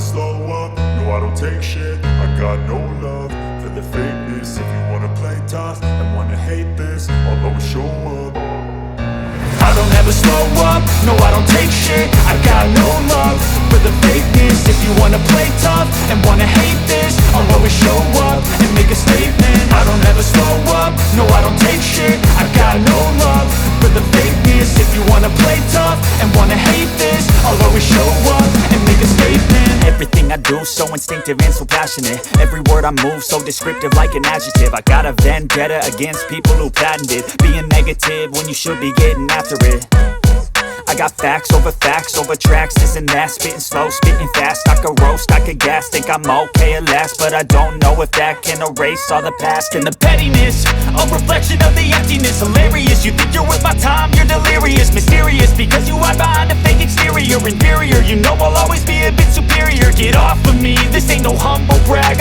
slow up, no I don't take shit. I got no love for the fakeness. If you wanna play tough and wanna hate this, I'll always show up. I don't ever slow up, no I don't take shit. I got no love for the fakeness. If you wanna play tough and wanna hate this, I'll always show up and make a statement. I don't ever slow up, no I don't take shit. I got no love for the fakeness. If you wanna play tough and wanna hate this, I'll always show up and make a statement. Everything I do so instinctive and so passionate. Every word I move so descriptive like an adjective. I got a vendetta against people who patented being negative when you should be getting after it. I got facts over tracks, this and that. Spitting slow, spitting fast. I could roast, I could gas. Think I'm okay at last, but I don't know if that can erase all the past. And the pettiness, a reflection of the emptiness. Hilarious, you think you're worth my time, you're delirious. Mysterious, because you hide behind a fake exterior. Inferior, you know I'll always be a bit superior. Get off of me, this ain't no humble brag.